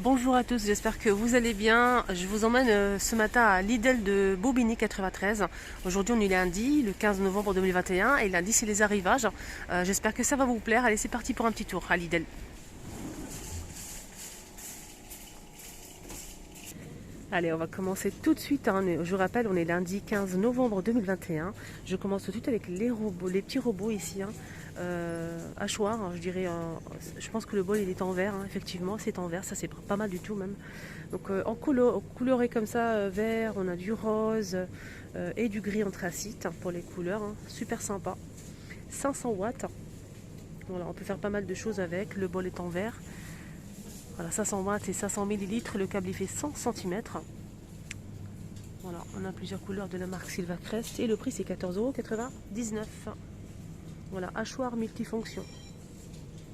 Bonjour à tous, j'espère que vous allez bien. Je vous emmène ce matin à Lidl de Bobigny 93. Aujourd'hui on est lundi, le 15 novembre 2021 et lundi c'est les arrivages. J'espère que ça va vous plaire. Allez, c'est parti pour un petit tour à Lidl. Allez, on va commencer tout de suite, hein. Je vous rappelle, on est lundi 15 novembre 2021. Je commence tout de suite avec les robots, les petits robots ici, hein. Hachoir, hein, je dirais. Je pense que le bol il est en verre, hein. Effectivement, c'est en verre, ça c'est pas mal du tout même. Donc coloré comme ça, vert, on a du rose et du gris anthracite, hein, pour les couleurs, hein. Super sympa. 500 watts. Voilà, on peut faire pas mal de choses avec. Le bol est en verre. Voilà, 500 watts et 500 millilitres. Le câble il fait 100 cm. Voilà, on a plusieurs couleurs de la marque Silvacrest et le prix c'est 14,99 €. Voilà, hachoir multifonction.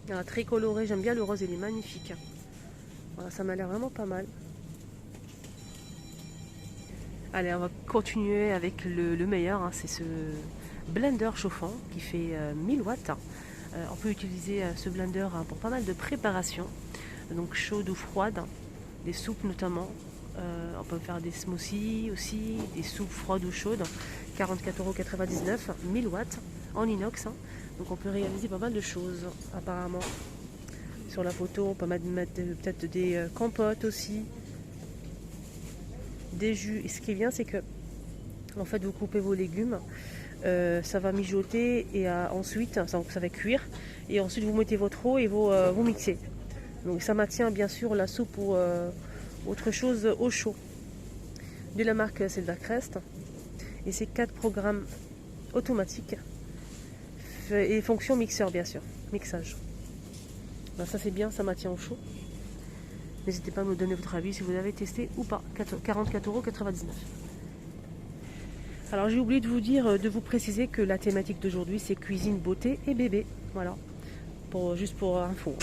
Voilà, très coloré, j'aime bien le rose, il est magnifique. Voilà, ça m'a l'air vraiment pas mal. Allez, on va continuer avec le meilleur, hein, c'est ce blender chauffant qui fait 1000 watts. On peut utiliser ce blender, hein, pour pas mal de préparations, donc chaude ou froide, des soupes notamment. On peut faire des smoothies aussi, des soupes froides ou chaudes. 44,99 €, 1000 watts en inox, hein. Donc on peut réaliser pas mal de choses apparemment. Sur la photo, on peut mettre peut-être des compotes aussi, des jus. Et ce qui est bien, c'est que en fait, vous coupez vos légumes, ça va mijoter et ensuite, ça va cuire. Et ensuite, vous mettez votre eau et vous mixez. Donc ça maintient bien sûr la soupe ou autre chose au chaud. De la marque Silvacrest. Et c'est 4 programmes automatiques et fonction mixeur bien sûr, mixage. Ben, ça c'est bien, ça maintient au chaud. N'hésitez pas à me donner votre avis si vous avez testé ou pas. 44,99 €. Alors j'ai oublié de vous dire, de vous préciser que la thématique d'aujourd'hui c'est cuisine, beauté et bébé. Voilà, juste pour info.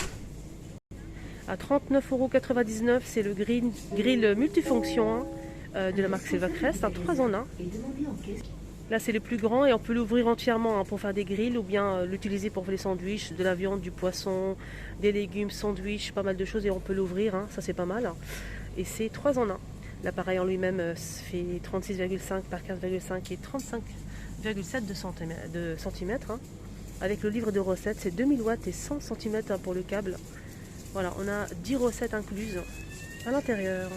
À 39,99 € c'est le grill multifonction, hein, de la marque Silvacrest, un 3 en 1. Là c'est le plus grand et on peut l'ouvrir entièrement, hein, pour faire des grills ou bien l'utiliser pour les sandwichs, de la viande, du poisson, des légumes, sandwichs, pas mal de choses et on peut l'ouvrir, hein, ça c'est pas mal. Et c'est 3 en 1. L'appareil en lui-même fait 36,5 par 15,5 et 35,7 de centimètres, hein. Avec le livre de recettes, c'est 2000 watts et 100 cm, hein, pour le câble. Voilà, on a 10 recettes incluses à l'intérieur.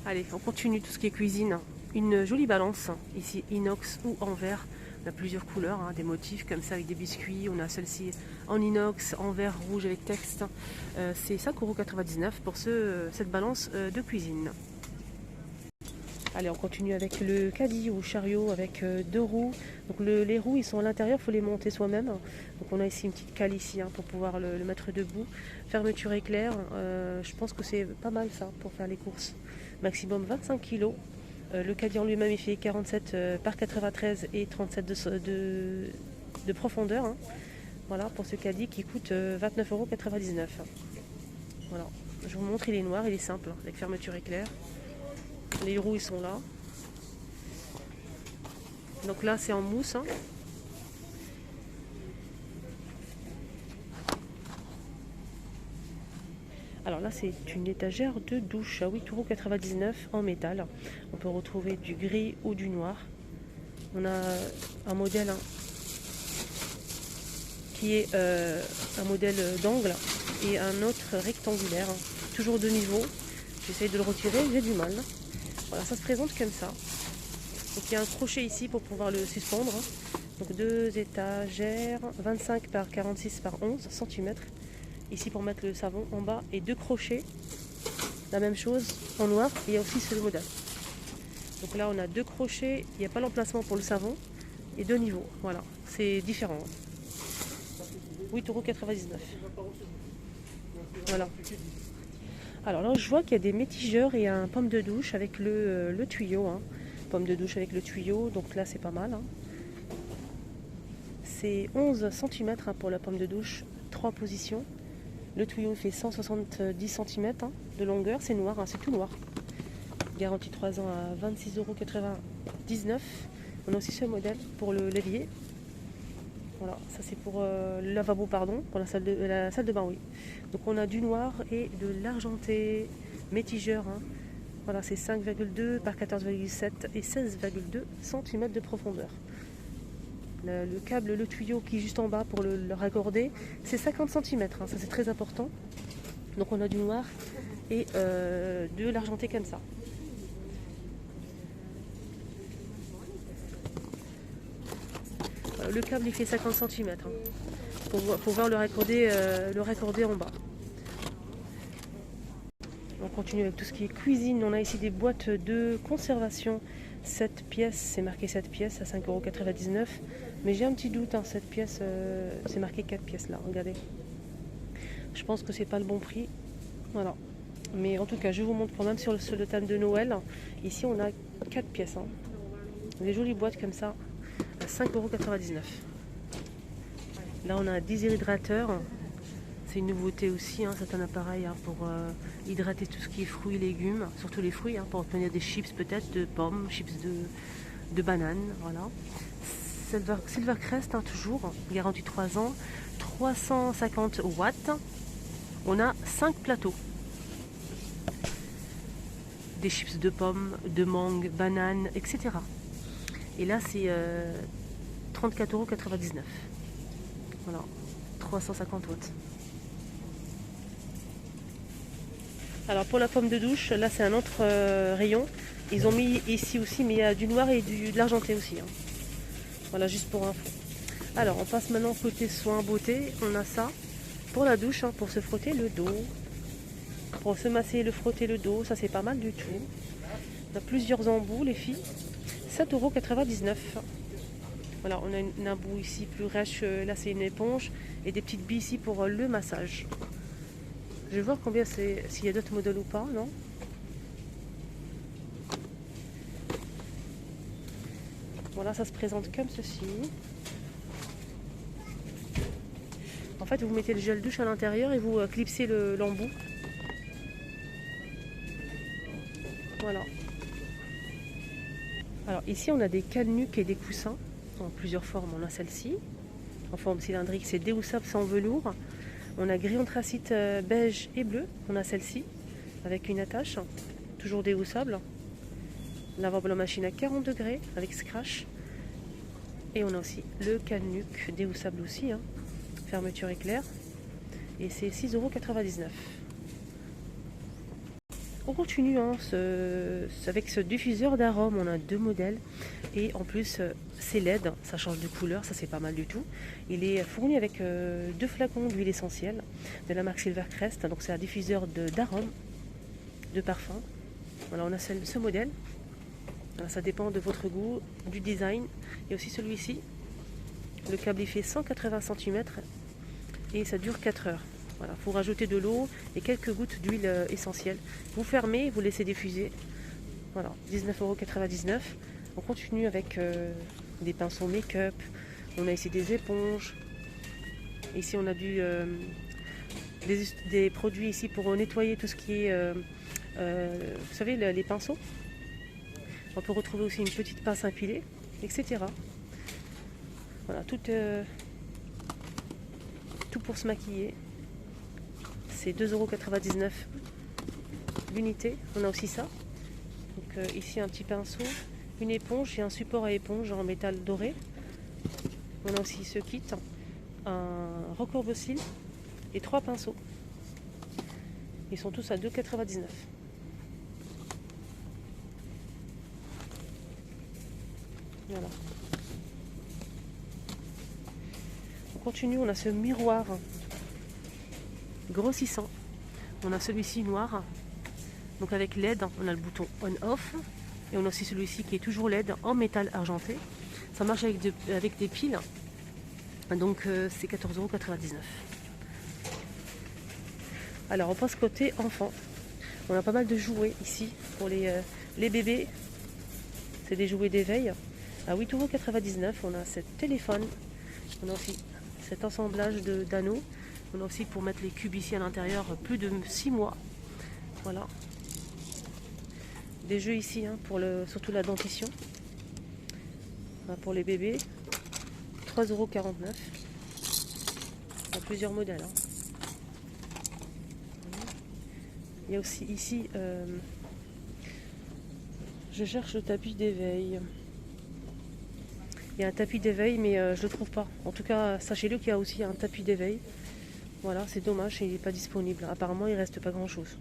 Allez, on continue tout ce qui est cuisine. Une jolie balance, ici inox ou en verre. On a plusieurs couleurs, hein, des motifs comme ça avec des biscuits. On a celle-ci en inox, en verre rouge avec texte. C'est 5,99 € pour cette balance de cuisine. Allez, on continue avec le caddie ou chariot avec 2 roues. Donc les roues, ils sont à l'intérieur, il faut les monter soi-même. Donc on a ici une petite cale ici, hein, pour pouvoir le mettre debout. Fermeture éclair, je pense que c'est pas mal ça pour faire les courses. Maximum 25 kg. Le caddie en lui-même, il fait 47 par 93 et 37 de profondeur, hein. Voilà, pour ce caddie qui coûte 29,99 €. Voilà, je vous montre, il est noir, il est simple, hein, avec fermeture éclair. Les roues ils sont là. Donc là c'est en mousse, hein. Alors là c'est une étagère de douche à 8,99 € en métal. On peut retrouver du gris ou du noir. On a un modèle, hein, qui est un modèle d'angle et un autre rectangulaire, hein. Toujours de niveau. J'essaye de le retirer, j'ai du mal. Voilà, ça se présente comme ça. Donc il y a un crochet ici pour pouvoir le suspendre. Donc 2 étagères, 25 par 46 par 11 cm. Ici pour mettre le savon en bas et 2 crochets. La même chose en noir. Et il y a aussi ce modèle. Donc là on a 2 crochets, il n'y a pas l'emplacement pour le savon. Et 2 niveaux. Voilà, c'est différent. 8,99 €. Voilà. Alors là je vois qu'il y a des métigeurs et un pomme de douche avec le tuyau, hein. Pomme de douche avec le tuyau, donc là c'est pas mal, hein. C'est 11 cm, hein, pour la pomme de douche, 3 positions. Le tuyau fait 170 cm, hein, de longueur, c'est noir, hein, c'est tout noir. Garantie 3 ans à 26,99 €. On a aussi ce modèle pour l'évier. Voilà, ça c'est pour le lavabo, pardon, pour la salle de bain, oui. Donc on a du noir et de l'argenté métigeur. Hein. Voilà, c'est 5,2 par 14,7 et 16,2 cm de profondeur. Le câble, le tuyau qui est juste en bas pour le raccorder, c'est 50 cm, hein, ça c'est très important. Donc on a du noir et de l'argenté comme ça. Le câble il fait 50 cm hein, pour pouvoir le raccorder en bas. On continue avec tout ce qui est cuisine. On a ici des boîtes de conservation 7 pièces, c'est marqué 7 pièces à 5,99 €. Mais j'ai un petit doute, hein, 7 pièces, c'est marqué 4 pièces là, regardez. Je pense que c'est pas le bon prix. Voilà. Mais en tout cas, je vous montre quand même sur le thème de Noël. Ici, on a 4 pièces. Hein. Des jolies boîtes comme ça à 5,99 €. Là, on a un déshydrateur. C'est une nouveauté aussi, hein, c'est un appareil hein, pour hydrater tout ce qui est fruits et légumes, surtout les fruits, hein, pour obtenir des chips peut-être, de pommes, chips de bananes, voilà. Silvercrest, hein, toujours, garantie 3 ans, 350 watts. On a 5 plateaux. Des chips de pommes, de mangue, bananes, etc. Et là, c'est 34,99 €. Voilà, 350 watts. Alors pour la pomme de douche, là c'est un autre rayon. Ils ont mis ici aussi, mais il y a du noir et de l'argenté aussi. Hein. Voilà, juste pour info. Alors on passe maintenant côté soins beauté. On a ça pour la douche, hein, pour se frotter le dos. Pour se masser et le frotter le dos, ça c'est pas mal du tout. On a plusieurs embouts les filles. 7,99 €. Voilà, on a un embout ici plus rêche, là c'est une éponge. Et des petites billes ici pour le massage. Je vais voir combien c'est, s'il y a d'autres modèles ou pas, non? Voilà, ça se présente comme ceci. En fait, vous mettez le gel douche à l'intérieur et vous clipsez l'embout. Voilà. Alors ici, on a des canucks et des coussins en plusieurs formes. On a celle-ci, en forme cylindrique, c'est déhoussable sans velours. On a gris anthracite beige et bleu. On a celle-ci avec une attache, toujours déhoussable. Lavable en machine à 40 degrés avec scratch. Et on a aussi le canuc déhoussable aussi, hein. Fermeture éclair. Et c'est 6,99 €. On continue hein, avec ce diffuseur d'arômes. On a 2 modèles. Et en plus, c'est LED, ça change de couleur, ça c'est pas mal du tout. Il est fourni avec 2 flacons d'huile essentielle de la marque Silvercrest. Donc c'est un diffuseur d'arômes, de parfum. Voilà, on a ce modèle. Alors, ça dépend de votre goût, du design. Et aussi celui-ci. Le câble il fait 180 cm et ça dure 4 heures. Voilà, il faut rajouter de l'eau et quelques gouttes d'huile essentielle. Vous fermez, vous laissez diffuser. Voilà, 19,99 €. On continue avec des pinceaux make-up. On a ici des éponges. Ici, on a des produits ici pour nettoyer tout ce qui est, vous savez, les pinceaux. On peut retrouver aussi une petite pince à filer, etc. Voilà, tout pour se maquiller. C'est 2,99 € l'unité. On a aussi ça. Donc ici un petit pinceau, une éponge et un support à éponge en métal doré. On a aussi ce kit, un recourbe-cils et 3 pinceaux. Ils sont tous à 2,99 €. Voilà. On continue, on a ce miroir grossissant. On a celui-ci noir, donc avec LED, on a le bouton on-off. Et on a aussi celui-ci qui est toujours LED en métal argenté. Ça marche avec des piles. Donc c'est 14,99 €. Alors on passe côté enfant. On a pas mal de jouets ici pour les bébés. C'est des jouets d'éveil. À 8,99 €, on a ce téléphone. On a aussi cet assemblage d'anneaux. On a aussi pour mettre les cubes ici à l'intérieur plus de 6 mois. Voilà. Des jeux ici, hein, pour surtout la dentition. Voilà, pour les bébés. 3,49 €. Il y a plusieurs modèles. Hein. Il y a aussi ici, je cherche le tapis d'éveil. Il y a un tapis d'éveil, mais je ne le trouve pas. En tout cas, sachez-le qu'il y a aussi un tapis d'éveil. Voilà, c'est dommage, il n'est pas disponible. Apparemment, il ne reste pas grand-chose.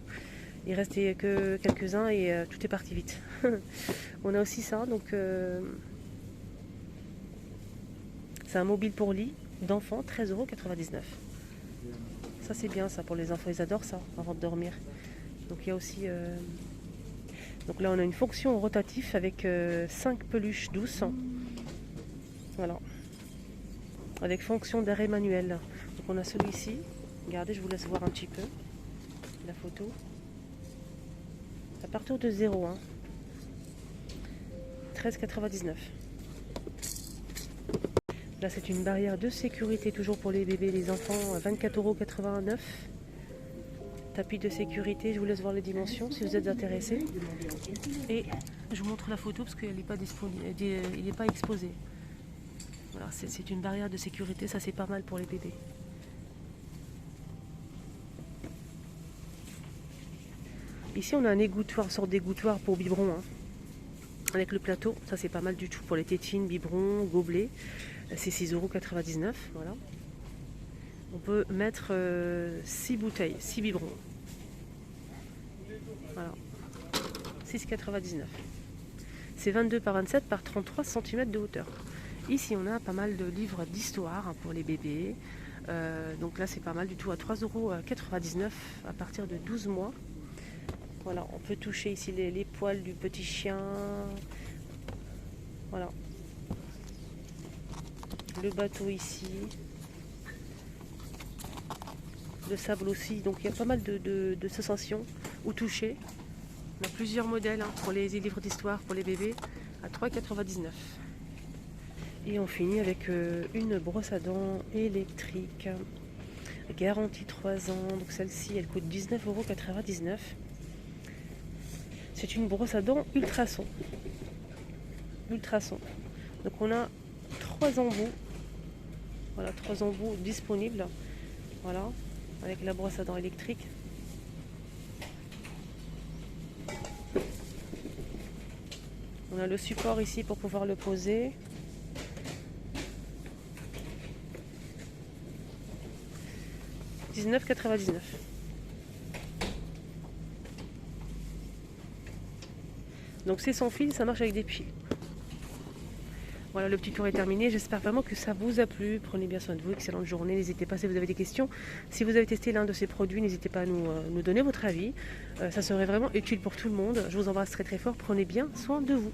Il restait que quelques-uns et tout est parti vite. On a aussi ça, donc c'est un mobile pour lit d'enfant, 13,99 €. Ça c'est bien ça pour les enfants, ils adorent ça avant de dormir. Donc il y a aussi donc là on a une fonction rotative avec 5 peluches douces. Voilà. Avec fonction d'arrêt manuel. Donc on a celui-ci. Regardez, je vous laisse voir un petit peu la photo. À partir de 0, hein. 13,99 €. Là, c'est une barrière de sécurité, toujours pour les bébés et les enfants, 24,89 €. Tapis de sécurité, je vous laisse voir les dimensions si vous êtes intéressés. Et je vous montre la photo parce qu'elle n'est pas disponible, il n'est pas exposé. Voilà, c'est une barrière de sécurité, ça c'est pas mal pour les bébés. Ici, on a un égouttoir, une sorte d'égouttoir pour biberon, hein, avec le plateau. Ça, c'est pas mal du tout pour les tétines, biberons, gobelets. C'est 6,99 €. Voilà. On peut mettre 6 bouteilles, 6 biberons. Voilà. 6,99 €. C'est 22 par 27 par 33 cm de hauteur. Ici, on a pas mal de livres d'histoire, hein, pour les bébés. Donc là, c'est pas mal du tout, à 3,99 € à partir de 12 mois. Voilà, on peut toucher ici les poils du petit chien. Voilà. Le bateau ici. Le sable aussi. Donc il y a pas mal de sensations ou toucher. On a plusieurs modèles, hein, pour les livres d'histoire pour les bébés à 3,99 €. Et on finit avec une brosse à dents électrique. Garantie 3 ans. Donc celle-ci, elle coûte 19,99 €. C'est une brosse à dents ultrason. Ultrason. Donc on a 3 embouts. Voilà, 3 embouts disponibles. Voilà, avec la brosse à dents électrique. On a le support ici pour pouvoir le poser. €19,99 €. Donc c'est sans fil, ça marche avec des pieds. Voilà, le petit tour est terminé. J'espère vraiment que ça vous a plu. Prenez bien soin de vous. Excellente journée. N'hésitez pas si vous avez des questions. Si vous avez testé l'un de ces produits, n'hésitez pas à nous donner votre avis. Ça serait vraiment utile pour tout le monde. Je vous embrasse très très fort. Prenez bien soin de vous.